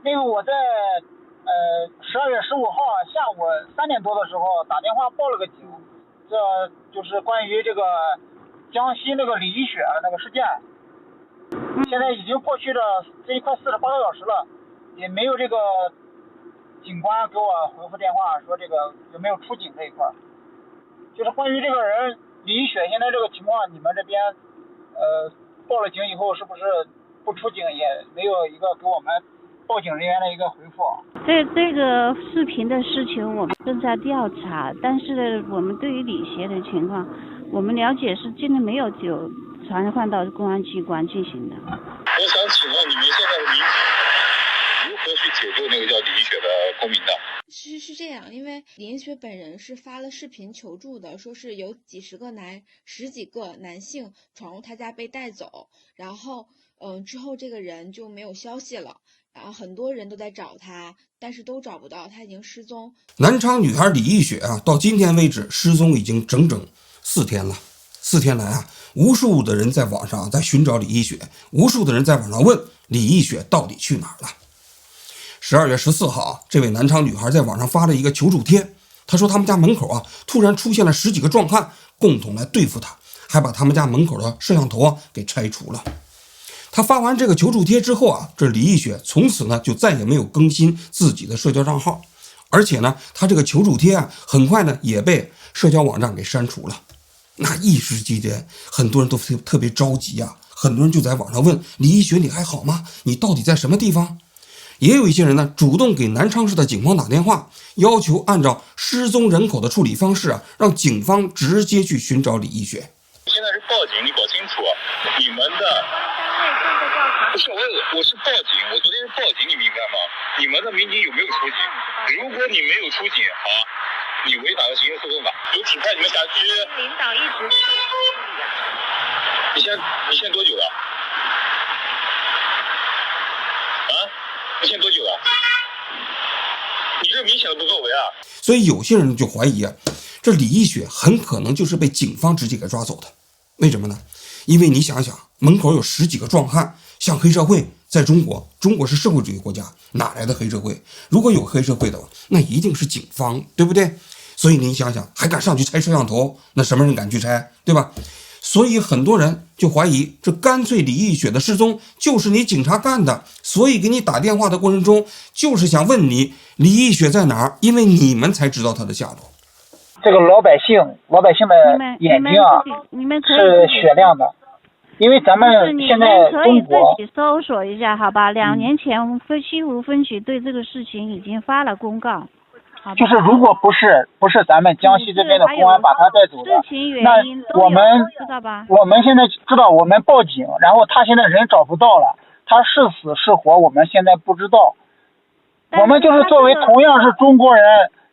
因为我在12月15号下午3点多的时候打电话报了个警，这就是关于这个江西那个李一雪那个事件。现在已经过去了这一快48个小时了，也没有这个警官给我回复电话说这个有没有出警这一块。就是关于这个人李一雪现在这个情况，你们这边报了警以后是不是不出警，也没有一个给我们报警人员的一个回复。这个视频的事情我们正在调查，但是我们对于李学的情况，我们了解是真的没有传唤到公安机关进行的。我想请问你们现在的民警如何去解救那个叫李一雪的公民的？是这样，因为李一雪本人是发了视频求助的，说是有十几个男性闯入他家被带走，然后之后这个人就没有消息了，然后很多人都在找他，但是都找不到，他已经失踪。南昌女孩李一雪啊，到今天为止失踪已经整整4天了。4天来啊，无数的人在网上在寻找李一雪，无数的人在网上问李一雪到底去哪儿了。12月14号，这位南昌女孩在网上发了一个求助贴，她说他们家门口啊突然出现了10几个壮汉，共同来对付她，还把他们家门口的摄像头啊给拆除了。她发完这个求助贴之后啊，这李一雪从此呢就再也没有更新自己的社交账号，而且呢，她这个求助贴啊很快呢也被社交网站给删除了。那一时之间，很多人都特别着急啊，很多人就在网上问李一雪你还好吗？你到底在什么地方？也有一些人呢主动给南昌市的警方打电话，要求按照失踪人口的处理方式啊，让警方直接去寻找李一雪。现在是报警，你搞清楚，你们的不是我是报警，我昨天是报警，你明白吗？你们的民警有没有出警？如果你没有出警，好，你违反了刑事诉讼法，有指派你们辖区领导一直你现在多久了？啊？你现在多久了？你这明显的不作为啊！所以有些人就怀疑啊，这李一雪很可能就是被警方直接给抓走的。为什么呢？因为你想想，门口有10几个壮汉，像黑社会，在中国是社会主义国家，哪来的黑社会？如果有黑社会的话，那一定是警方，对不对？所以你想想，还敢上去拆摄像头，那什么人敢去拆，对吧？所以很多人就怀疑，这干脆李一雪的失踪就是你警察干的，所以给你打电话的过程中，就是想问你李一雪在哪儿，因为你们才知道她的下落。这个老百姓的眼睛啊是雪亮的，因为咱们现在中国可以自己搜索一下，好吧？2年前我们西湖分局对这个事情已经发了公告。就是如果不是咱们江西这边的公安把他带走的，那我们现在知道，我们报警，然后他现在人找不到了，他是死是活我们现在不知道。我们就是作为同样是中国人，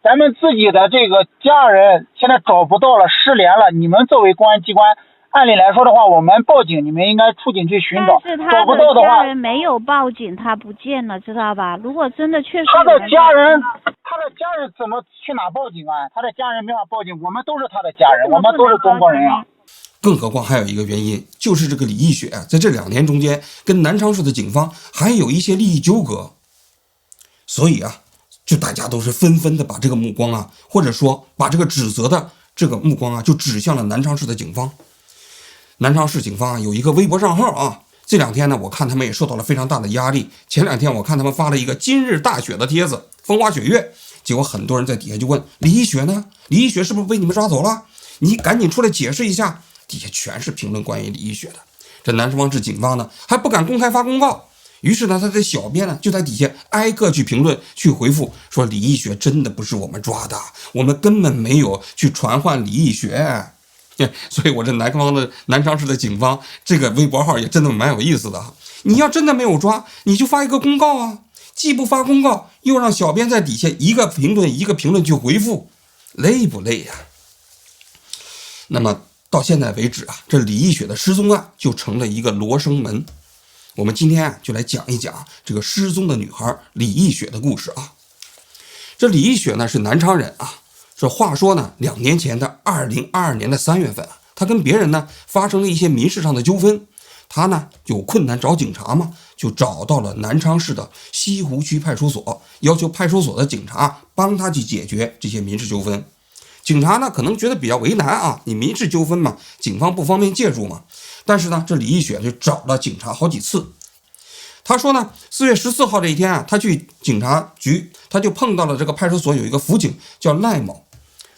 咱们自己的这个家人现在找不到了，失联了，你们作为公安机关，按理来说的话，我们报警，你们应该出警去寻找。找不到的话，家人没有报警，他不见了，知道吧？如果真的确实他的家人怎么去哪报警啊？他的家人没法报警，我们都是他的家人，我们都是中国人啊。更何况还有一个原因，就是这个李一雪啊，在这2年中间，跟南昌市的警方还有一些利益纠葛，所以啊，就大家都是纷纷的把这个目光啊，或者说把这个指责的这个目光啊，就指向了南昌市的警方。南昌市警方啊有一个微博账号啊，这2天呢，我看他们也受到了非常大的压力。前2天我看他们发了一个今日大雪的帖子，风花雪月，结果很多人在底下就问李一雪呢？李一雪是不是被你们抓走了？你赶紧出来解释一下。底下全是评论关于李一雪的。这南昌市警方呢还不敢公开发公告，于是呢他的小编呢就在底下挨个去评论去回复，说李一雪真的不是我们抓的，我们根本没有去传唤李一雪。所以我这南昌市的警方这个微博号也真的蛮有意思的。你要真的没有抓，你就发一个公告啊，既不发公告，又让小编在底下一个评论去回复，累不累呀？那么到现在为止啊，这李一雪的失踪案就成了一个罗生门。我们今天啊就来讲一讲这个失踪的女孩李一雪的故事啊。这李一雪呢是南昌人啊。这话说呢，2年前的2022年的3月份，她跟别人呢发生了一些民事上的纠纷，他呢有困难找警察嘛，就找到了南昌市的西湖区派出所，要求派出所的警察帮他去解决这些民事纠纷。警察呢可能觉得比较为难啊，你民事纠纷嘛，警方不方便介入嘛。但是呢，这李义雪就找了警察好几次。他说呢，4月14号这一天啊，他去警察局，他就碰到了这个派出所有一个辅警叫赖某。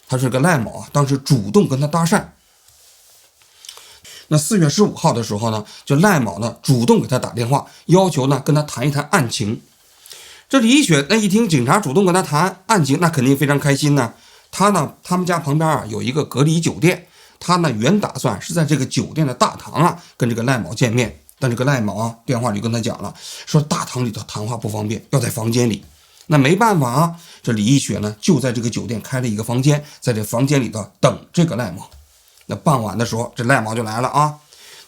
他说这个赖某啊，当时主动跟他搭讪。那4月15号的时候呢，这赖某呢主动给他打电话，要求呢跟他谈一谈案情。这李义雪那一听警察主动跟他谈案情，那肯定非常开心呢。他们家旁边啊有一个隔离酒店，他呢原打算是在这个酒店的大堂啊跟这个赖某见面，但这个赖某啊电话里跟他讲了，说大堂里头谈话不方便，要在房间里。那没办法啊，这李义雪呢就在这个酒店开了一个房间，在这房间里头等这个赖某。那傍晚的时候，这赖某就来了啊。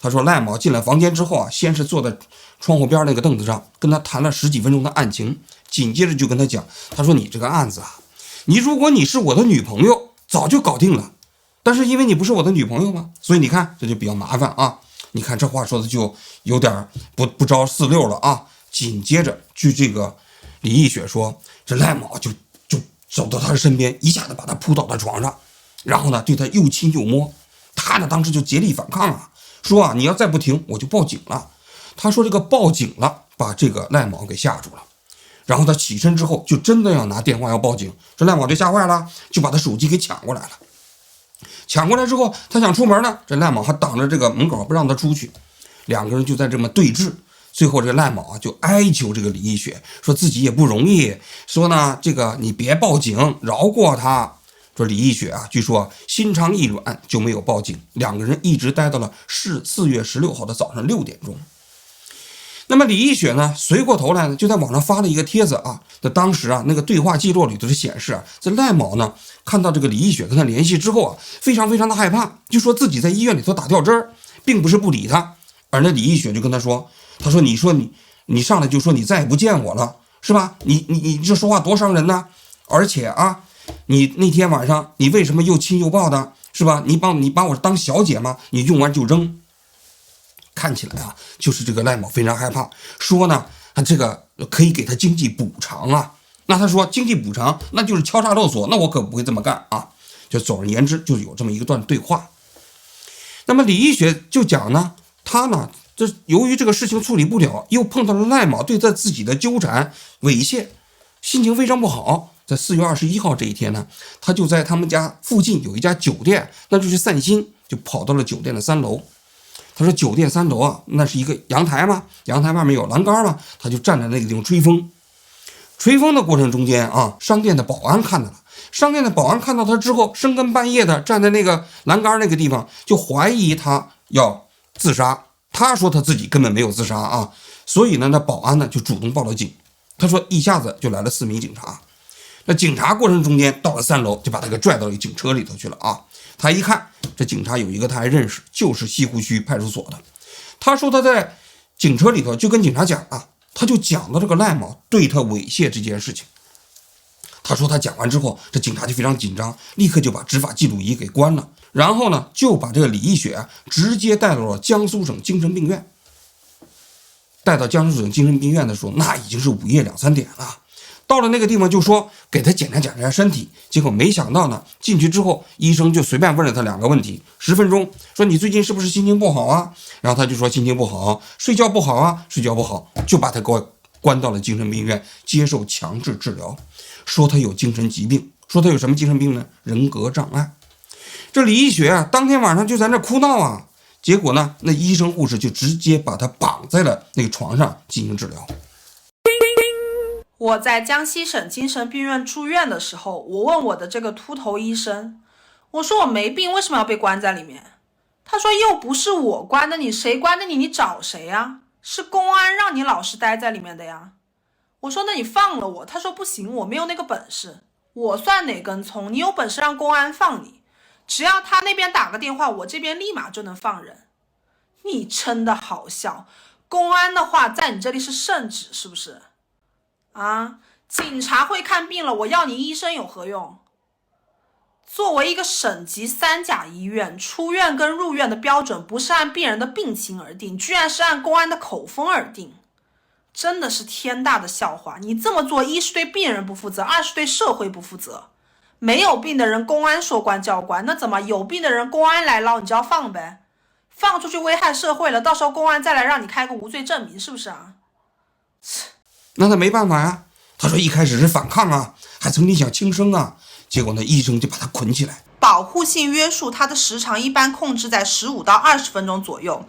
他说赖某进了房间之后啊，先是坐在窗户边那个凳子上，跟他谈了10几分钟的案情，紧接着就跟他讲，他说你这个案子啊，如果你是我的女朋友，早就搞定了，但是因为你不是我的女朋友嘛，所以你看这就比较麻烦啊。你看这话说的就有点不着四六了啊。紧接着据这个李义雪说，这赖某就走到他的身边，一下子把他扑倒在床上，然后呢对他又亲又摸。他呢当时就竭力反抗啊，说啊你要再不停我就报警了。他说这个报警了把这个赖某给吓住了，然后他起身之后就真的要拿电话要报警，这赖某就吓坏了，就把他手机给抢过来了。抢过来之后他想出门呢，这赖某还挡着这个门口不让他出去，两个人就在这么对峙。最后这个赖某啊就哀求这个李义雪，说自己也不容易，说呢这个你别报警，饶过他。说李义雪啊据说心肠一软就没有报警，两个人一直待到了4月16号的早上6点钟。那么李义雪呢随过头来呢就在网上发了一个帖子啊，那当时啊那个对话记录里头是显示啊，这赖某呢看到这个李义雪跟他联系之后啊，非常非常的害怕，就说自己在医院里头打吊针，并不是不理他。而那李义雪就跟他说，他说你上来就说你再也不见我了是吧，你这说话多伤人呢，而且啊你那天晚上你为什么又亲又抱的是吧，你把我当小姐吗，你用完就扔。看起来啊就是这个赖某非常害怕，说呢他这个可以给他经济补偿啊。那他说经济补偿那就是敲诈勒索，那我可不会这么干啊。就总而言之就有这么一段对话。那么李义雪就讲呢，他呢这由于这个事情处理不了，又碰到了赖某对他自己的纠缠猥亵，心情非常不好。在4月21号这一天呢，他就在他们家附近有一家酒店，那就去散心，就跑到了酒店的3楼。他说酒店3楼啊，那是一个阳台嘛，阳台外面有栏杆嘛，他就站在那个地方吹风。吹风的过程中间啊，商店的保安看到了，商店的保安看到他之后，深更半夜的站在那个栏杆那个地方，就怀疑他要自杀。他说他自己根本没有自杀啊，所以呢，那保安呢就主动报了警。他说一下子就来了4名警察。那警察过程中间到了3楼，就把他给拽到了警车里头去了啊。他一看这警察有一个他还认识，就是西湖区派出所的。他说他在警车里头就跟警察讲啊，他就讲到这个赖某对他猥亵这件事情。他说他讲完之后，这警察就非常紧张，立刻就把执法记录仪给关了，然后呢就把这个李义雪直接带到了江苏省精神病院。带到江苏省精神病院的时候，那已经是午夜2、3点了。到了那个地方就说给他检查检查身体，结果没想到呢，进去之后医生就随便问了他2个问题，10分钟，说你最近是不是心情不好啊？然后他就说心情不好，睡觉不好啊，睡觉不好，就把他给我关到了精神病院接受强制治疗，说他有精神疾病，说他有什么精神病呢？人格障碍。这李义雪啊，当天晚上就在那哭闹啊，结果呢，那医生护士就直接把他绑在了那个床上进行治疗。我在江西省精神病院住院的时候，我问我的这个秃头医生，我说我没病，为什么要被关在里面？他说又不是我关的你，谁关的你？你找谁呀？是公安让你老是待在里面的呀。我说那你放了我。他说不行，我没有那个本事。我算哪根葱？你有本事让公安放你，只要他那边打个电话，我这边立马就能放人。你真的好笑，公安的话在你这里是圣旨是不是？啊，警察会看病了，我要你医生有何用？作为一个省级3甲医院，出院跟入院的标准不是按病人的病情而定，居然是按公安的口风而定，真的是天大的笑话。你这么做，一是对病人不负责，二是对社会不负责。没有病的人公安说关就要关，那怎么有病的人公安来捞你就要放呗？放出去危害社会了，到时候公安再来让你开个无罪证明，是不是啊？那他没办法呀，他说一开始是反抗啊，还曾经想轻生啊，结果呢医生就把他捆起来。保护性约束它的时长一般控制在15到20分钟左右，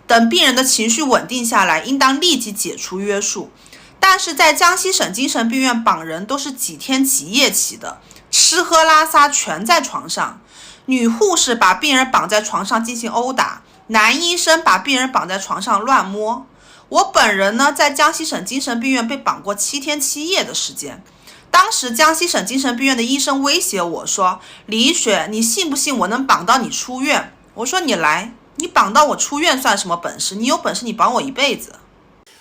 等病人的情绪稳定下来，应当立即解除约束。但是在江西省精神病院绑人都是几天几夜起的，吃喝拉撒全在床上，女护士把病人绑在床上进行殴打，男医生把病人绑在床上乱摸。我本人呢，在江西省精神病院被绑过7天7夜的时间。当时江西省精神病院的医生威胁我说，李一雪，你信不信我能绑到你出院？我说你来，你绑到我出院算什么本事？你有本事你绑我一辈子。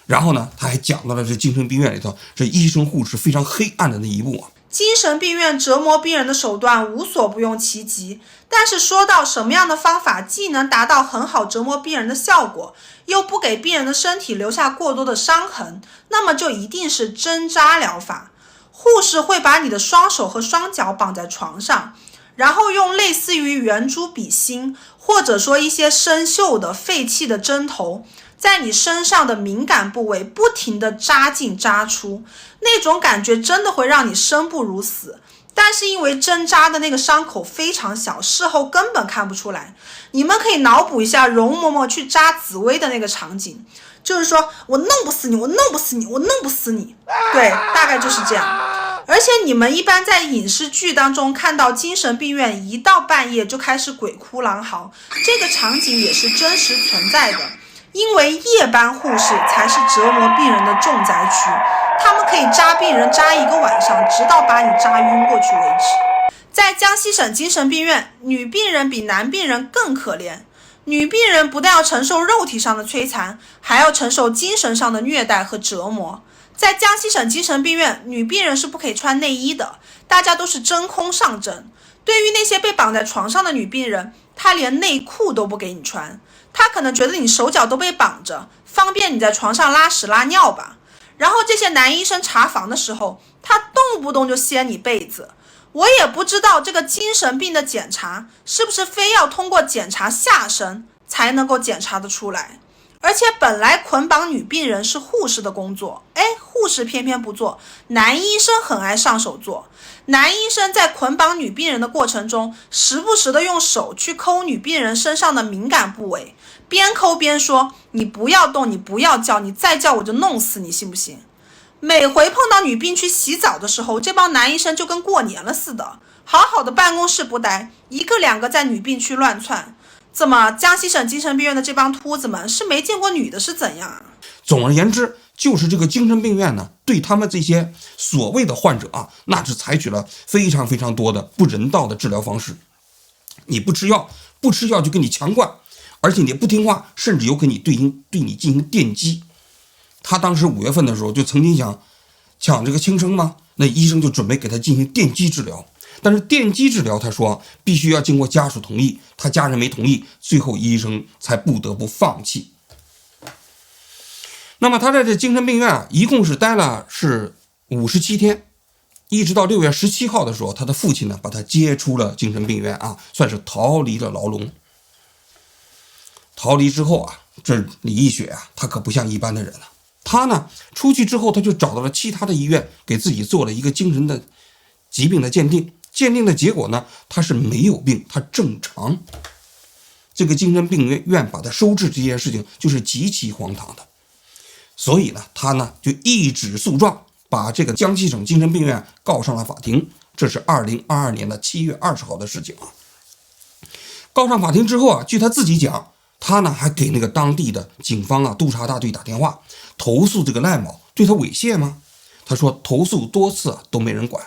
然后呢，他还讲到了这精神病院里头这医生护士非常黑暗的那一步啊。精神病院折磨病人的手段无所不用其极，但是说到什么样的方法既能达到很好折磨病人的效果，又不给病人的身体留下过多的伤痕，那么就一定是针扎疗法。护士会把你的双手和双脚绑在床上，然后用类似于圆珠笔芯，或者说一些生锈的废弃的针头，在你身上的敏感部位不停地扎进扎出，那种感觉真的会让你生不如死。但是因为针扎的那个伤口非常小，事后根本看不出来。你们可以脑补一下容嬷嬷去扎紫薇的那个场景，就是说我弄不死你，我弄不死你，我弄不死你，对，大概就是这样。而且你们一般在影视剧当中看到精神病院一到半夜就开始鬼哭狼嚎，这个场景也是真实存在的。因为夜班护士才是折磨病人的重灾区，他们可以扎病人扎1个晚上，直到把你扎晕过去为止。在江西省精神病院，女病人比男病人更可怜。女病人不但要承受肉体上的摧残，还要承受精神上的虐待和折磨。在江西省精神病院，女病人是不可以穿内衣的，大家都是真空上阵。对于那些被绑在床上的女病人，她连内裤都不给你穿，她可能觉得你手脚都被绑着，方便你在床上拉屎拉尿吧。然后这些男医生查房的时候，他动不动就掀你被子。我也不知道这个精神病的检查是不是非要通过检查下身才能够检查得出来。而且本来捆绑女病人是护士的工作，护士偏偏不做，男医生很爱上手做。男医生在捆绑女病人的过程中，时不时的用手去抠女病人身上的敏感部位，边抠边说，你不要动，你不要叫，你再叫我就弄死你，信不信？每回碰到女病去洗澡的时候，这帮男医生就跟过年了似的，好好的办公室不待，1个2个在女病区乱窜。怎么江西省精神病院的这帮秃子们是没见过女的是怎样啊？总而言之，就是这个精神病院呢，对他们这些所谓的患者啊，那是采取了非常非常多的不人道的治疗方式。你不吃药就给你强灌，而且你不听话，甚至有可能对你进行电击。他当时5月份的时候就曾经想抢这个轻生嘛，那医生就准备给他进行电击治疗。但是电击治疗他说必须要经过家属同意，他家人没同意，最后医生才不得不放弃。那么他在这精神病院啊，一共是待了是57天，一直到6月17号的时候，他的父亲呢把他接出了精神病院啊，算是逃离了牢笼。逃离之后啊，这李一雪啊，他可不像一般的人啊，他呢出去之后，他就找到了其他的医院，给自己做了一个精神的疾病的鉴定。鉴定的结果呢，他是没有病，他正常。这个精神病院把他收治这件事情就是极其荒唐的，所以呢，他呢就一纸诉状，把这个江西省精神病院告上了法庭。这是2022年的7月20号的事情啊。告上法庭之后啊，据他自己讲，他呢还给那个当地的警方啊督察大队打电话，投诉这个赖某对他猥亵吗？他说投诉多次都没人管。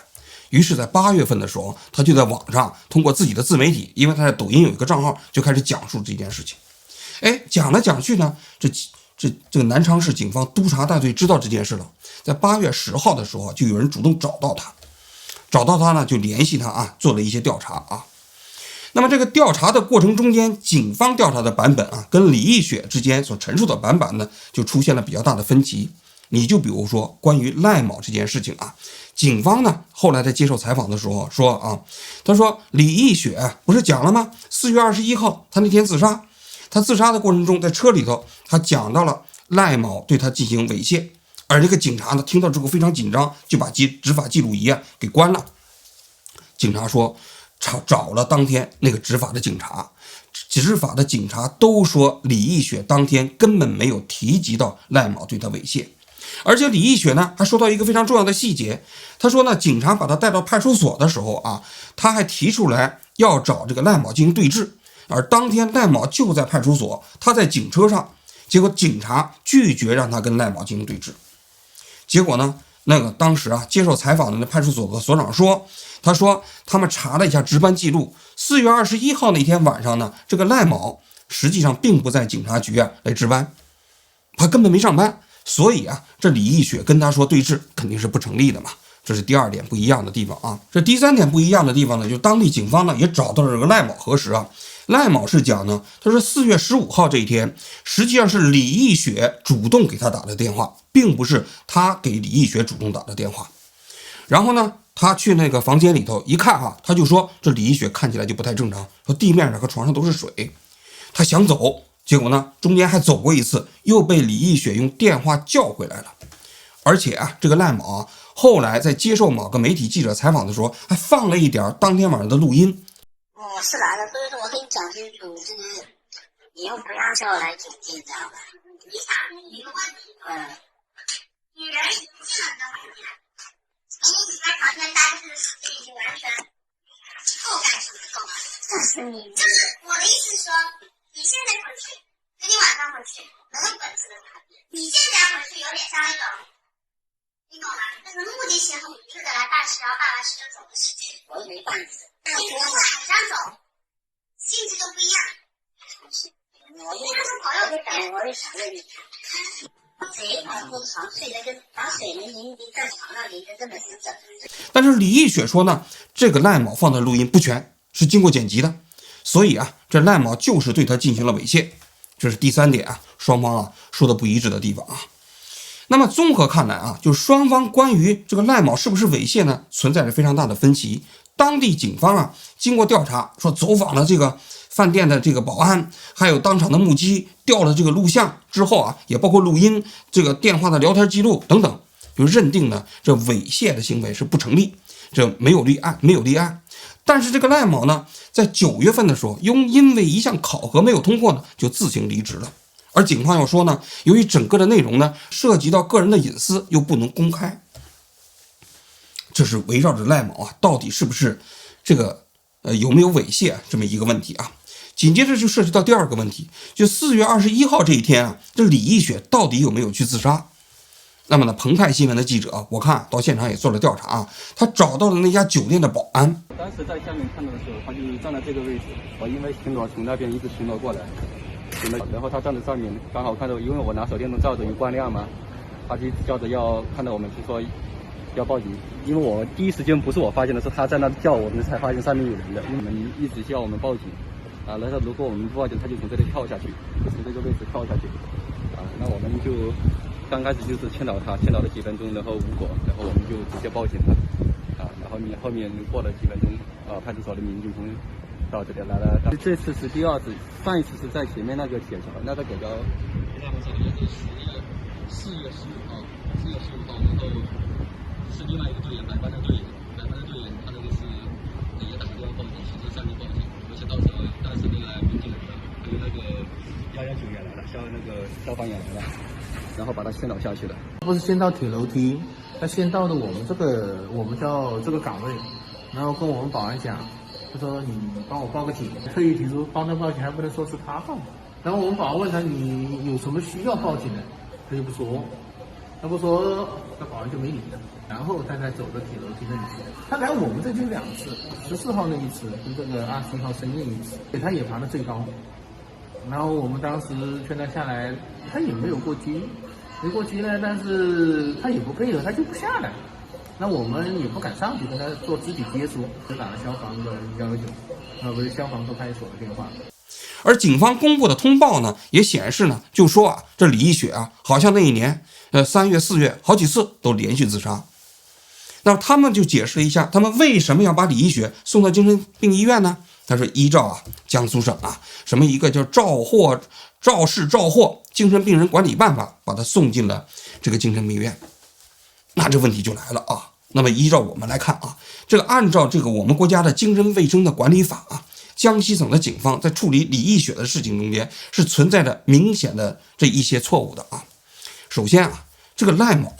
于是在8月份的时候，他就在网上通过自己的自媒体，因为他在抖音有一个账号，就开始讲述这件事情。讲来讲去呢，这个南昌市警方督察大队知道这件事了，在8月10号的时候就有人主动找到他，找到他呢就联系他啊，做了一些调查啊。那么这个调查的过程中间，警方调查的版本啊，跟李义雪之间所陈述的版本呢，就出现了比较大的分歧。你就比如说关于赖某这件事情啊，警方呢后来在接受采访的时候说啊，他说李义雪不是讲了吗？4月21号他那天自杀，他自杀的过程中在车里头，他讲到了赖某对他进行猥亵，而这个警察呢听到之后非常紧张，就把执法记录仪啊给关了。警察说找了当天那个执法的警察都说李义雪当天根本没有提及到赖某对他猥亵。而且李义雪呢还说到一个非常重要的细节，他说呢，警察把他带到派出所的时候啊，他还提出来要找这个赖某进行对峙，而当天赖某就在派出所，他在警车上，结果警察拒绝让他跟赖某进行对峙。结果呢，那个当时啊接受采访的那派出所的所长说，他说他们查了一下值班记录，4月21号那天晚上呢，这个赖某实际上并不在警察局来值班，他根本没上班。所以啊，这李义雪跟他说对峙肯定是不成立的嘛，这是第二点不一样的地方啊。这第三点不一样的地方呢，就当地警方呢也找到了这个赖某核实啊。赖某是讲呢，他说4月15号这一天，实际上是李义雪主动给他打的电话，并不是他给李义雪主动打的电话。然后呢，他去那个房间里头一看啊，他就说这李义雪看起来就不太正常，说地面上和床上都是水，他想走。结果呢，中间还走过一次，又被李义雪用电话叫回来了。而且啊，这个赖某啊，后来在接受某个媒体记者采访的时候，还放了一点当天晚上的录音。我是来了，所以说我跟你讲清楚，就是以后不要叫我来警戒，知道吧？你想一个问题，女人已经进了这个环境了，你一直在旁边待着，已经完全够干什么够了。但是你就是我的意思是说。你现在回去，跟你晚上回去，能有本质的差别。你现在回去有点像那种，你懂吗？就是目的性很明确的来办事，然后办完事就走的事情。我也没办事。你从晚上走，性质就不一样。我就是朋友就讲，我也想问你，谁把铺床睡得跟把水能淋在床上淋得这么死整？但是李义雪说呢，这个赖某放的录音不全，是经过剪辑的。所以啊，这赖某就是对他进行了猥亵，这是第三点啊，双方啊说的不一致的地方啊。那么综合看来啊，就双方关于这个赖某是不是猥亵呢，存在着非常大的分歧。当地警方啊，经过调查说走访了这个饭店的这个保安，还有当场的目击，调了这个录像之后啊，也包括录音、这个电话的聊天记录等等，就认定呢这猥亵的行为是不成立，这没有立案。但是这个赖某呢，在9月份的时候，因为一项考核没有通过呢，就自行离职了。而警方又说呢，由于整个的内容呢涉及到个人的隐私，又不能公开。这是围绕着赖某啊，到底是不是这个有没有猥亵这么一个问题啊。紧接着就涉及到第二个问题，就4月21号这一天啊，这李义雪到底有没有去自杀？那么呢，澎湃新闻的记者我看到现场也做了调查啊，他找到了那家酒店的保安。当时在下面看到的时候，他就站在这个位置，我因为巡逻从那边一直巡逻过来，然后他站在上面，刚好看到，因为我拿手电筒照着有光亮嘛，他就叫着要看到我们就说要报警，因为我第一时间不是我发现的，是他在那叫我们才发现上面有人的，因为我们一直叫我们报警啊，然后如果我们不报警，他就从这里跳下去，就从这个位置跳下去啊，那我们就。刚开始就是劝导了几分钟，然后无果，然后我们就直接报警了，啊，然后后面过了几分钟，派出所的民警从到这里来了。这次是第二次，上一次是在前面那个铁桥，那个铁桥，他们说的是4月15号，然后是另外一个队员，白班的队员，他那个是也打电话报警，其实上面报警，而且到时候当时那个民警来了，还有那个119也来了，那个消防也来了。然后把他先导下去了，不是先到铁楼梯，他先到的我们叫这个岗位，然后跟我们保安讲，他说你帮我报个警，特意提出帮他报警，还不能说是他报的。然后我们保安问他你有什么需要报警的，他就不说，那保安就没理他，然后他才走到铁楼梯那里去。他来我们这就2次，14号那一次跟这个21号深夜一次，他也爬得最高。然后我们当时劝他下来，他也没有过激，没过激呢，但是他也不配合，他就不下来。那我们也不敢上去跟他做肢体接触，就打了消防的119，不是消防派出所的电话。而警方公布的通报呢，也显示呢，就说啊，这李一雪啊，好像那一年3月4月好几次都连续自杀。那么他们就解释了一下，他们为什么要把李一雪送到精神病医院呢？他说依照江苏省什么一个叫肇事肇祸精神病人管理办法，把他送进了这个精神病院。那这问题就来了啊。那么依照我们来看这个按照这个我们国家的精神卫生的管理法江西省的警方在处理李一雪的事情中间是存在着明显的这一些错误的首先这个赖某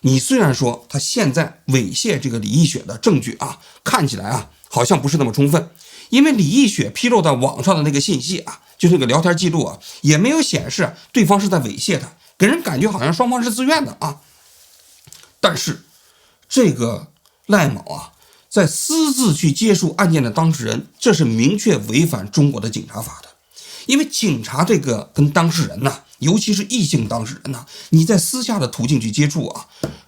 你虽然说他现在猥亵这个李一雪的证据看起来好像不是那么充分，因为李一雪披露到网上的那个信息就那个聊天记录也没有显示对方是在猥亵他，给人感觉好像双方是自愿的但是这个赖某在私自去接触案件的当事人，这是明确违反中国的警察法的。因为警察这个跟当事人尤其是异性当事人你在私下的途径去接触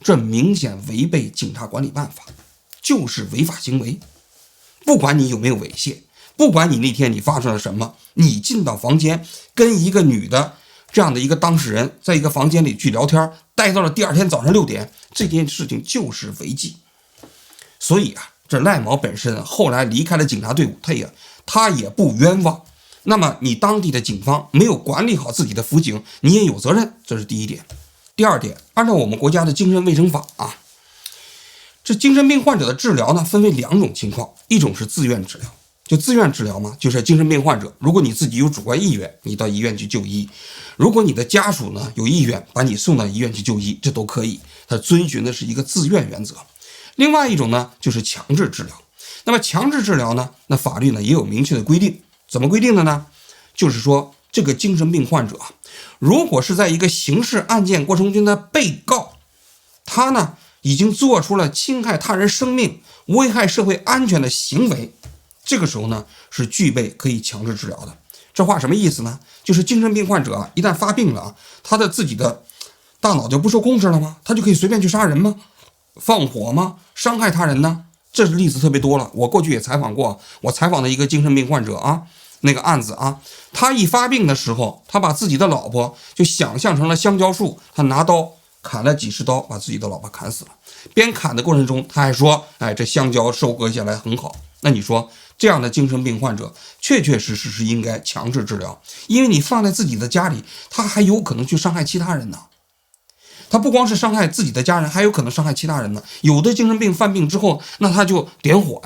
这明显违背警察管理办法，就是违法行为。不管你有没有猥亵，不管你那天你发生了什么，你进到房间跟一个女的这样的一个当事人在一个房间里去聊天，待到了第二天早上6点，这件事情就是违纪。所以这赖某本身后来离开了警察队伍，他也不冤枉。那么你当地的警方没有管理好自己的辅警，你也有责任，这是第一点。第二点，按照我们国家的精神卫生法这精神病患者的治疗呢分为2种情况，一种是自愿治疗。就自愿治疗嘛，就是精神病患者，如果你自己有主观意愿，你到医院去就医；如果你的家属呢有意愿把你送到医院去就医，这都可以。它遵循的是一个自愿原则。另外一种呢就是强制治疗。那么强制治疗呢，那法律呢也有明确的规定。怎么规定的呢？就是说这个精神病患者如果是在一个刑事案件过程中的被告，他呢已经做出了侵害他人生命、危害社会安全的行为，这个时候呢是具备可以强制治疗的。这话什么意思呢？就是精神病患者一旦发病了他的自己的大脑就不受控制了吗？他就可以随便去杀人吗？放火吗？伤害他人呢？这是例子特别多了。我过去也采访过，我采访的一个精神病患者那个案子他一发病的时候，他把自己的老婆就想象成了香蕉树，他拿刀砍了几十刀，把自己的老婆砍死了。边砍的过程中他还说这香蕉收割下来很好。那你说这样的精神病患者确确实实是应该强制治疗，因为你放在自己的家里，他还有可能去伤害其他人呢。他不光是伤害自己的家人，还有可能伤害其他人呢。有的精神病犯病之后，那他就点火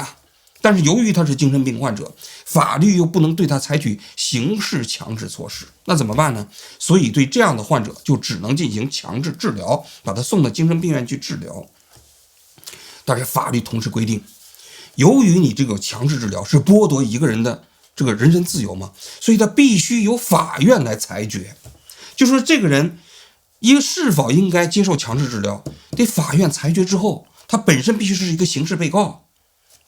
但是由于他是精神病患者，法律又不能对他采取刑事强制措施，那怎么办呢？所以对这样的患者就只能进行强制治疗，把他送到精神病院去治疗。但是法律同时规定，由于你这个强制治疗是剥夺一个人的这个人身自由嘛，所以他必须由法院来裁决，就说这个人是否应该接受强制治疗，得法院裁决之后，他本身必须是一个刑事被告。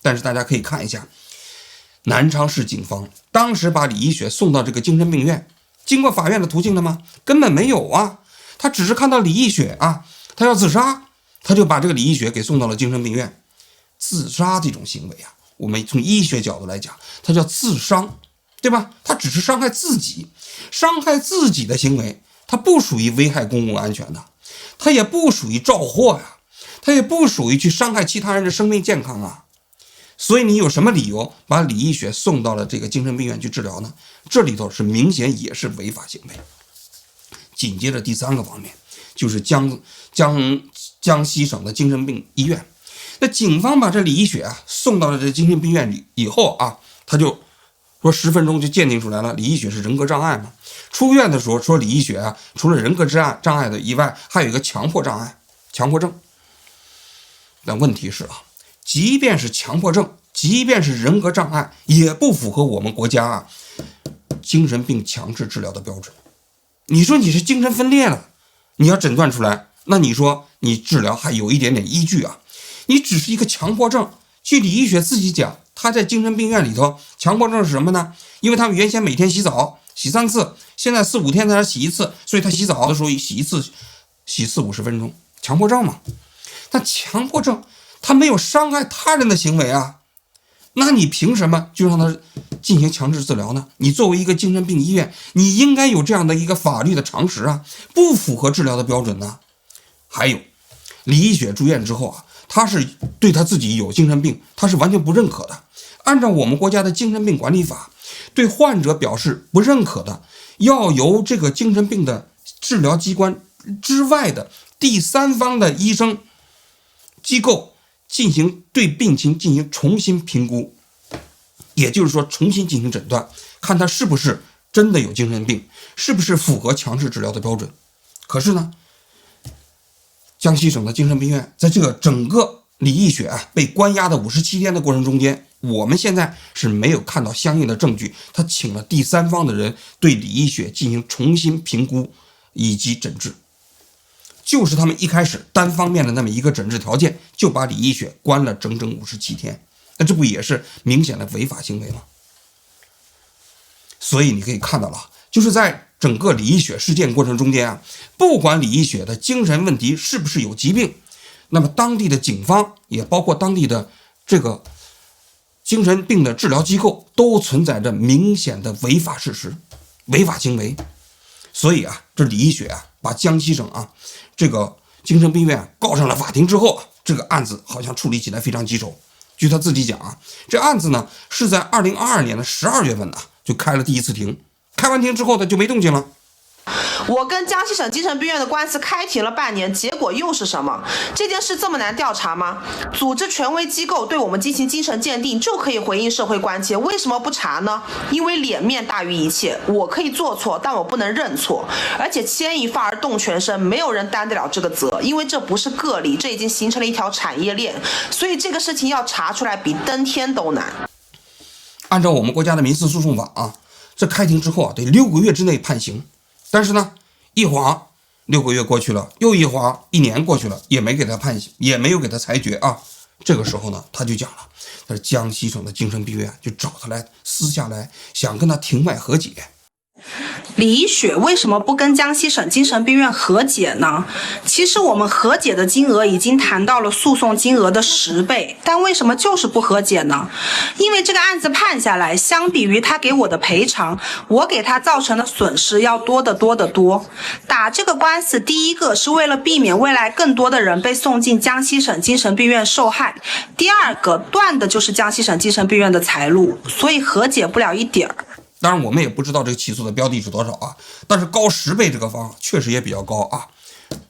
但是大家可以看一下，南昌市警方当时把李一雪送到这个精神病院，经过法院的途径了吗？根本没有他只是看到李一雪他要自杀，他就把这个李一雪给送到了精神病院。自杀这种行为我们从医学角度来讲，它叫自伤，对吧？他只是伤害自己，伤害自己的行为，它不属于危害公共安全的，它也不属于肇祸它也不属于去伤害其他人的生命健康所以你有什么理由把李一雪送到了这个精神病院去治疗呢？这里头是明显也是违法行为。紧接着第3个方面就是江西省的精神病医院。那警方把这李一雪送到了这精神病院里以后他就说10分钟就鉴定出来了，李一雪是人格障碍嘛。出院的时候说李一雪除了人格障碍的以外，还有一个强迫症。但问题是即便是强迫症，即便是人格障碍，也不符合我们国家精神病强制治疗的标准。你说你是精神分裂了，你要诊断出来，那你说你治疗还有一点点依据你只是一个强迫症，据李一雪自己讲，她在精神病院里头，强迫症是什么呢？因为他们原先每天洗澡洗3次，现在4、5天才洗1次，所以她洗澡的时候洗1次洗40-50分钟，强迫症嘛。但强迫症他没有伤害他人的行为啊，那你凭什么就让他进行强制治疗呢？你作为一个精神病医院，你应该有这样的一个法律的常识啊，不符合治疗的标准呢。还有，李一雪住院之后啊，他是对他自己有精神病，他是完全不认可的。按照我们国家的精神病管理法，对患者表示不认可的，要由这个精神病的治疗机关之外的第三方的医生机构进行对病情进行重新评估，也就是说重新进行诊断，看他是不是真的有精神病，是不是符合强制治疗的标准。可是呢，江西省的精神病院在这个整个李一雪被关押的57天的过程中间，我们现在是没有看到相应的证据，他请了第三方的人对李一雪进行重新评估以及诊治，就是他们一开始单方面的那么一个诊治条件，就把李一雪关了整整57天，那这不也是明显的违法行为吗？所以你可以看到了，就是在整个李一雪事件过程中间啊，不管李一雪的精神问题是不是有疾病，那么当地的警方也包括当地的这个精神病的治疗机构都存在着明显的违法事实、违法行为。所以啊，这李一雪啊把江西省这个精神病院告上了法庭之后，这个案子好像处理起来非常棘手。据他自己讲这案子呢是在2022年的12月份就开了第一次庭，开完庭之后呢就没动静了。我跟江西省精神病院的官司开庭了半年，结果又是什么？这件事这么难调查吗？组织权威机构对我们进行精神鉴定就可以回应社会关切，为什么不查呢？因为脸面大于一切，我可以做错，但我不能认错，而且牵一发而动全身，没有人担得了这个责，因为这不是个例，这已经形成了一条产业链，所以这个事情要查出来比登天都难。按照我们国家的民事诉讼法这开庭之后得6个月之内判刑。但是呢，一晃6个月过去了，又一晃1年过去了，也没给他判刑，也没有给他裁决这个时候呢，他就讲了，他是江西省的精神病院就找他来，私下来想跟他庭外和解。李一雪为什么不跟江西省精神病院和解呢？其实我们和解的金额已经谈到了诉讼金额的10倍，但为什么就是不和解呢？因为这个案子判下来，相比于他给我的赔偿，我给他造成的损失要多得多得多。打这个官司，第一个是为了避免未来更多的人被送进江西省精神病院受害，第二个断的就是江西省精神病院的财路，所以和解不了一点儿。当然我们也不知道这个起诉的标的是多少但是高10倍这个方确实也比较高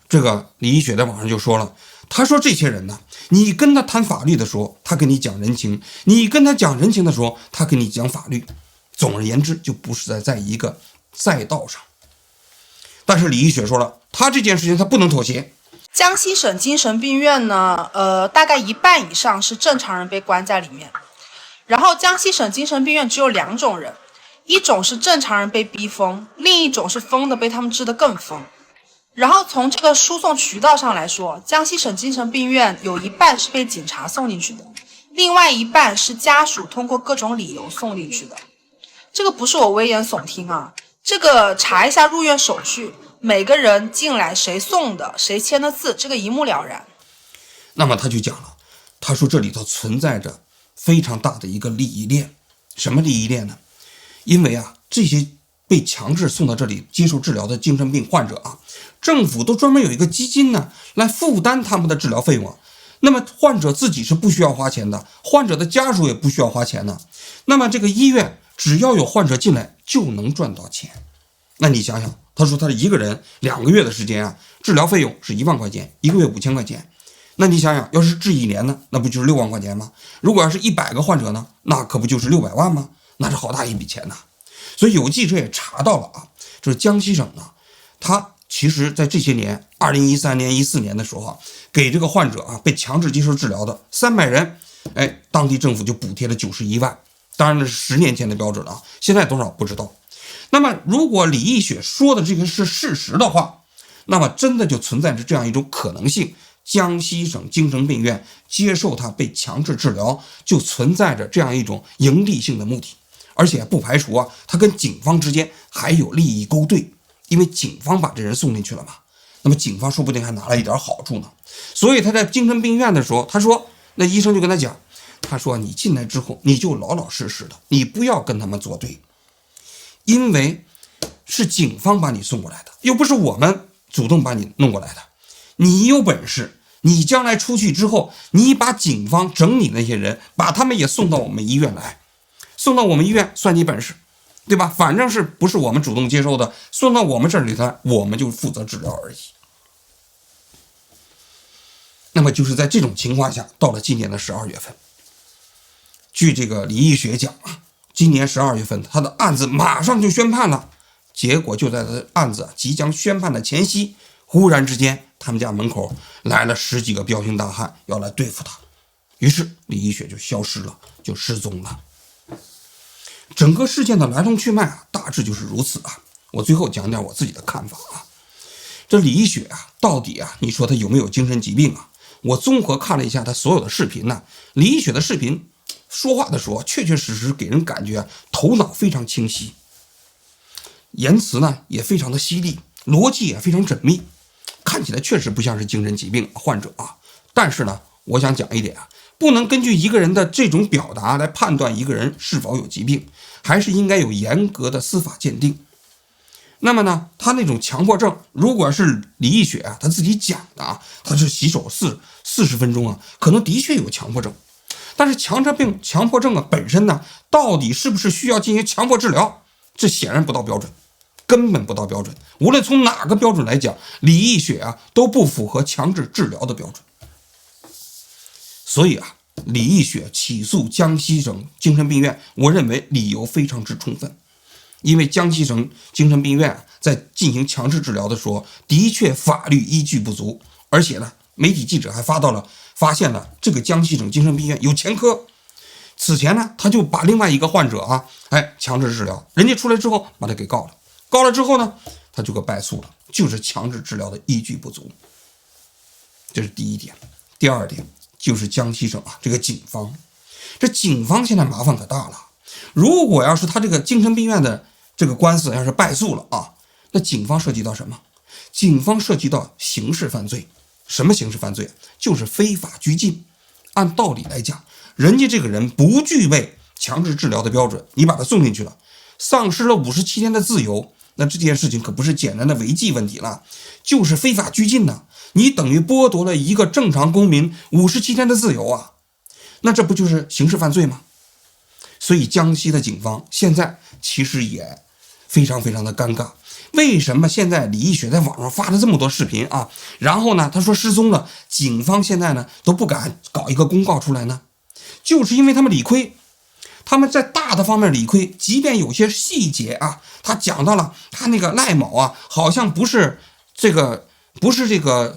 这个李一雪在网上就说了，他说这些人呢，你跟他谈法律的时候他跟你讲人情，你跟他讲人情的时候他跟你讲法律，总而言之就不是在一个赛道上。但是李一雪说了，他这件事情他不能妥协。江西省精神病院呢大概1半以上是正常人被关在里面，然后江西省精神病院只有2种人，一种是正常人被逼疯，另一种是疯的被他们治得更疯。然后从这个输送渠道上来说，江西省精神病院有1半是被警察送进去的，另外1半是家属通过各种理由送进去的。这个不是我危言耸听这个查一下入院手续，每个人进来谁送的，谁签的字，这个一目了然。那么他就讲了，他说这里头存在着非常大的一个利益链。什么利益链呢？因为这些被强制送到这里接受治疗的精神病患者政府都专门有一个基金呢，来负担他们的治疗费用那么患者自己是不需要花钱的，患者的家属也不需要花钱的。那么这个医院只要有患者进来就能赚到钱。那你想想，他说他一个人2个月的时间治疗费用是1万块钱，1个月5000块钱。那你想想，要是治1年呢，那不就是6万块钱吗？如果要是100个患者呢，那可不就是600万吗？那是好大一笔钱呐。所以有记者也查到了就是江西省呢，他其实在这些年2013年14年的时候给这个患者被强制接受治疗的300人，当地政府就补贴了91万。当然这是10年前的标准现在多少不知道。那么如果李一雪说的这个是事实的话，那么真的就存在着这样一种可能性，江西省精神病院接受他被强制治疗就存在着这样一种盈利性的目的，而且不排除他跟警方之间还有利益勾兑，因为警方把这人送进去了嘛。那么警方说不定还拿了一点好处呢。所以他在精神病院的时候，他说那医生就跟他讲，他说你进来之后你就老老实实的，你不要跟他们作对，因为是警方把你送过来的，又不是我们主动把你弄过来的。你有本事，你将来出去之后，你把警方整你那些人，把他们也送到我们医院来，送到我们医院算你本事，对吧？反正是不是我们主动接收的，送到我们这里来，我们就负责治疗而已。那么就是在这种情况下，到了今年的12月份，据这个李义学讲啊，今年12月份他的案子马上就宣判了，结果就在这案子即将宣判的前夕，忽然之间他们家门口来了10几个彪形大汉要来对付他，于是李义学就消失了，就失踪了。整个事件的来龙去脉啊，大致就是如此啊。我最后讲点我自己的看法啊。这李义学啊，到底啊，你说他有没有精神疾病啊？我综合看了一下他所有的视频呢，李义学的视频说话的时候，确确实实给人感觉头脑非常清晰，言辞呢也非常的犀利，逻辑也非常缜密，看起来确实不像是精神疾病患者啊。但是呢，我想讲一点啊，不能根据一个人的这种表达来判断一个人是否有疾病，还是应该有严格的司法鉴定。那么呢，他那种强迫症，如果是李义学啊他自己讲的啊，他是洗手40分钟啊，可能的确有强迫症。但是强迫症啊本身呢，到底是不是需要进行强迫治疗，这显然不到标准，根本不到标准。无论从哪个标准来讲，李义学啊都不符合强制治疗的标准。所以啊，李义学起诉江西省精神病院，我认为理由非常之充分。因为江西省精神病院在进行强制治疗的时候，的确法律依据不足，而且呢，媒体记者还发现了这个江西省精神病院有前科。此前呢，他就把另外一个患者啊，强制治疗，人家出来之后把他给告了，告了之后呢，他就给败诉了，就是强制治疗的依据不足。这是第一点。第二点就是江西省啊，这个警方现在麻烦可大了。如果要是他这个精神病院的这个官司要是败诉了啊，那警方涉及到什么？警方涉及到刑事犯罪。什么刑事犯罪？就是非法拘禁。按道理来讲，人家这个人不具备强制治疗的标准，你把他送进去了，丧失了57天的自由，那这件事情可不是简单的违纪问题了，就是非法拘禁呢。你等于剥夺了一个正常公民57天的自由啊，那这不就是刑事犯罪吗？所以江西的警方现在其实也非常非常的尴尬。为什么现在李义学在网上发了这么多视频啊，然后呢他说失踪了，警方现在呢都不敢搞一个公告出来呢？就是因为他们理亏，他们在大的方面理亏，即便有些细节啊，他讲到了他那个赖某啊，好像不是这个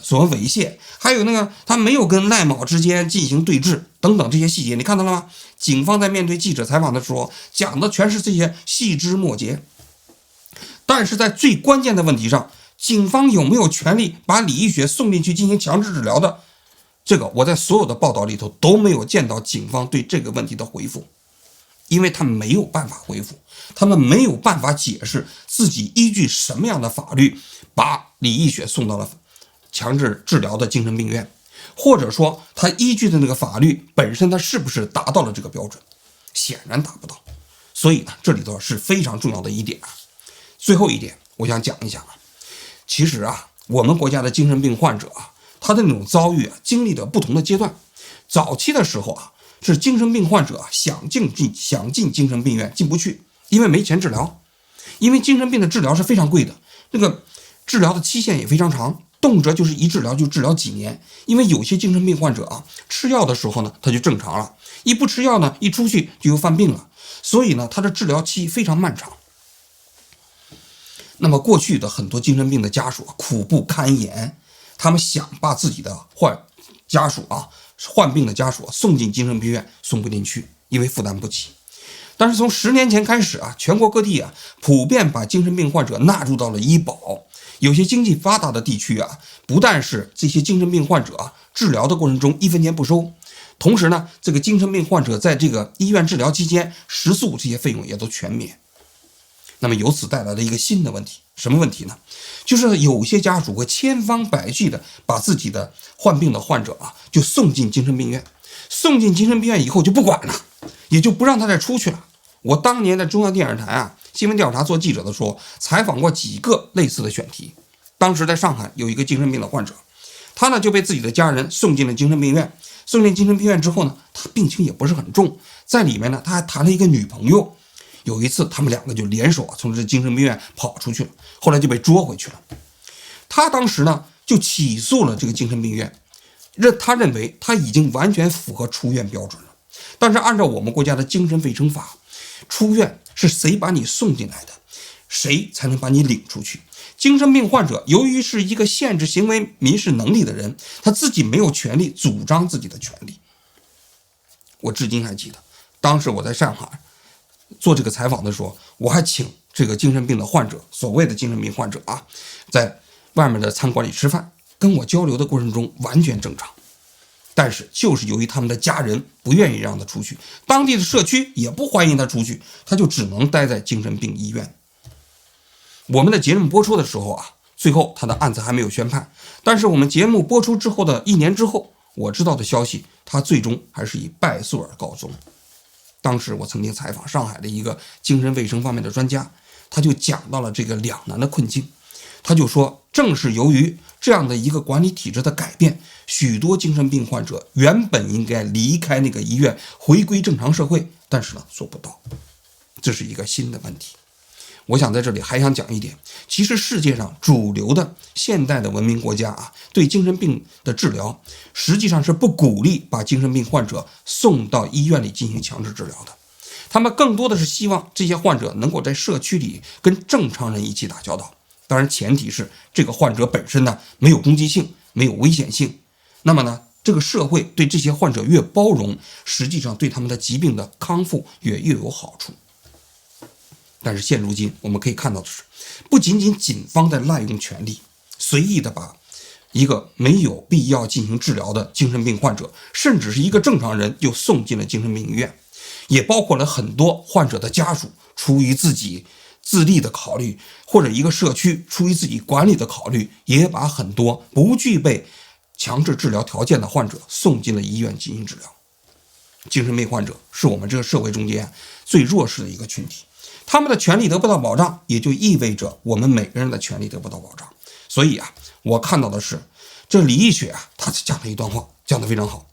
所谓猥亵，还有那个他没有跟赖某之间进行对峙等等这些细节，你看到了吗？警方在面对记者采访的时候讲的全是这些细枝末节。但是在最关键的问题上，警方有没有权利把李义学送进去进行强制治疗的，这个我在所有的报道里头都没有见到警方对这个问题的回复，因为他们没有办法回复，他们没有办法解释自己依据什么样的法律把李义学送到了强制治疗的精神病院，或者说他依据的那个法律本身他是不是达到了这个标准，显然达不到。所以呢，这里头是非常重要的一点啊。最后一点我想讲一讲啊，其实啊，我们国家的精神病患者啊，他的那种遭遇啊，经历了不同的阶段。早期的时候啊，是精神病患者想进精神病院进不去，因为没钱治疗，因为精神病的治疗是非常贵的，这个治疗的期限也非常长，动辄就是一治疗就治疗几年。因为有些精神病患者啊，吃药的时候呢他就正常了，一不吃药呢一出去就又犯病了，所以呢他的治疗期非常漫长。那么过去的很多精神病的家属苦不堪言，他们想把自己的患病的家属送进精神病院，送不进去，因为负担不起。但是从10年前开始啊，全国各地啊普遍把精神病患者纳入到了医保。有些经济发达的地区啊，不但是这些精神病患者治疗的过程中1分钱不收，同时呢，这个精神病患者在这个医院治疗期间食宿这些费用也都全免。那么由此带来了一个新的问题，什么问题呢？就是有些家属会千方百计的把自己的患病的患者就送进精神病院，送进精神病院以后就不管了，也就不让他再出去了。我当年在中央电视台新闻调查做记者的时候，采访过几个类似的选题。当时在上海有一个精神病的患者，他呢就被自己的家人送进了精神病院。送进精神病院之后呢，他病情也不是很重，在里面呢他还谈了一个女朋友。有一次他们两个就联手从这精神病院跑出去了，后来就被捉回去了。他当时呢就起诉了这个精神病院，他认为他已经完全符合出院标准了。但是按照我们国家的精神卫生法，出院是谁把你送进来的，谁才能把你领出去。精神病患者由于是一个限制行为民事能力的人，他自己没有权利主张自己的权利。我至今还记得，当时我在上海做这个采访的时候，我还请这个精神病的患者，所谓的精神病患者在外面的餐馆里吃饭，跟我交流的过程中完全正常。但是就是由于他们的家人不愿意让他出去，当地的社区也不欢迎他出去，他就只能待在精神病医院。我们的节目播出的时候最后他的案子还没有宣判，但是我们节目播出之后的1年之后，我知道的消息，他最终还是以败诉而告终。当时我曾经采访上海的一个精神卫生方面的专家，他就讲到了这个两难的困境。他就说，正是由于这样的一个管理体制的改变，许多精神病患者原本应该离开那个医院，回归正常社会，但是呢做不到，这是一个新的问题。我想在这里还想讲一点，其实世界上主流的现代的文明国家对精神病的治疗实际上是不鼓励把精神病患者送到医院里进行强制治疗的，他们更多的是希望这些患者能够在社区里跟正常人一起打交道。当然前提是这个患者本身呢没有攻击性，没有危险性。那么呢，这个社会对这些患者越包容，实际上对他们的疾病的康复也越有好处。但是现如今我们可以看到的是，不仅仅警方在滥用权力，随意的把一个没有必要进行治疗的精神病患者，甚至是一个正常人就送进了精神病医院，也包括了很多患者的家属出于自己自立的考虑，或者一个社区出于自己管理的考虑，也把很多不具备强制治疗条件的患者送进了医院进行治疗。精神病患者是我们这个社会中间最弱势的一个群体，他们的权利得不到保障，也就意味着我们每个人的权利得不到保障。所以我看到的是这李义雪他讲了一段话，讲得非常好。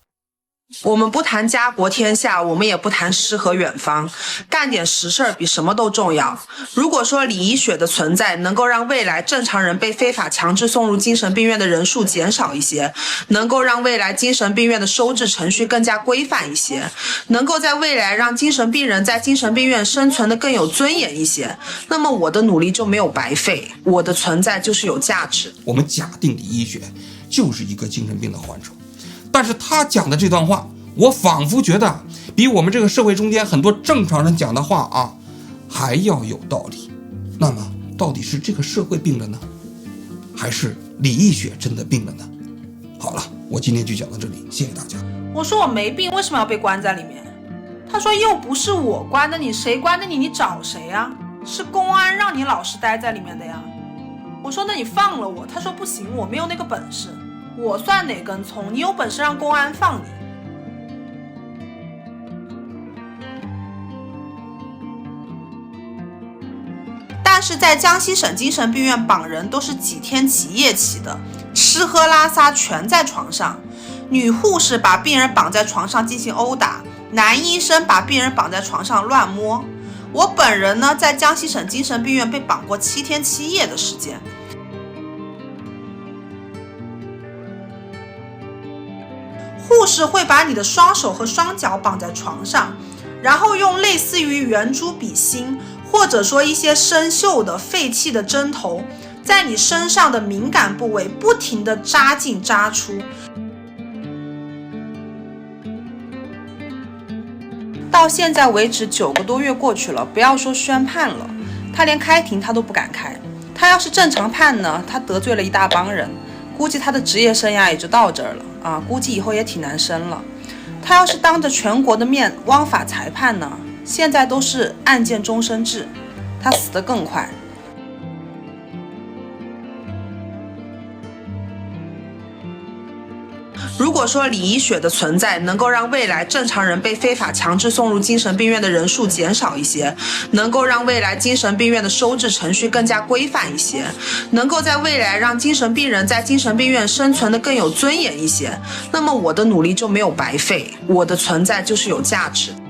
我们不谈家国天下，我们也不谈诗和远方，干点实事比什么都重要。如果说李义雪的存在能够让未来正常人被非法强制送入精神病院的人数减少一些，能够让未来精神病院的收治程序更加规范一些，能够在未来让精神病人在精神病院生存的更有尊严一些，那么我的努力就没有白费，我的存在就是有价值。我们假定李义雪就是一个精神病的患者，但是他讲的这段话，我仿佛觉得比我们这个社会中间很多正常人讲的话还要有道理。那么到底是这个社会病了呢，还是李义雪真的病了呢？好了，我今天就讲到这里，谢谢大家。我说我没病，为什么要被关在里面？他说又不是我关的你，谁关的你？你找谁呀？是公安让你老实待在里面的呀。我说那你放了我，他说不行，我没有那个本事。我算哪根葱？你有本事让公安放你。但是在江西省精神病院绑人都是几天几夜起的，吃喝拉撒全在床上。女护士把病人绑在床上进行殴打，男医生把病人绑在床上乱摸。我本人呢，在江西省精神病院被绑过7天7夜的时间。护士会把你的双手和双脚绑在床上，然后用类似于圆珠笔芯或者说一些生锈的废弃的针头，在你身上的敏感部位不停地扎进扎出。到现在为止9个多月过去了，不要说宣判了，他连开庭他都不敢开。他要是正常判呢，他得罪了一大帮人，估计他的职业生涯也就到这儿了估计以后也挺难生了。他要是当着全国的面枉法裁判呢，现在都是案件终身制，他死得更快。果说李一雪的存在能够让未来正常人被非法强制送入精神病院的人数减少一些，能够让未来精神病院的收治程序更加规范一些，能够在未来让精神病人在精神病院生存的更有尊严一些，那么我的努力就没有白费，我的存在就是有价值的。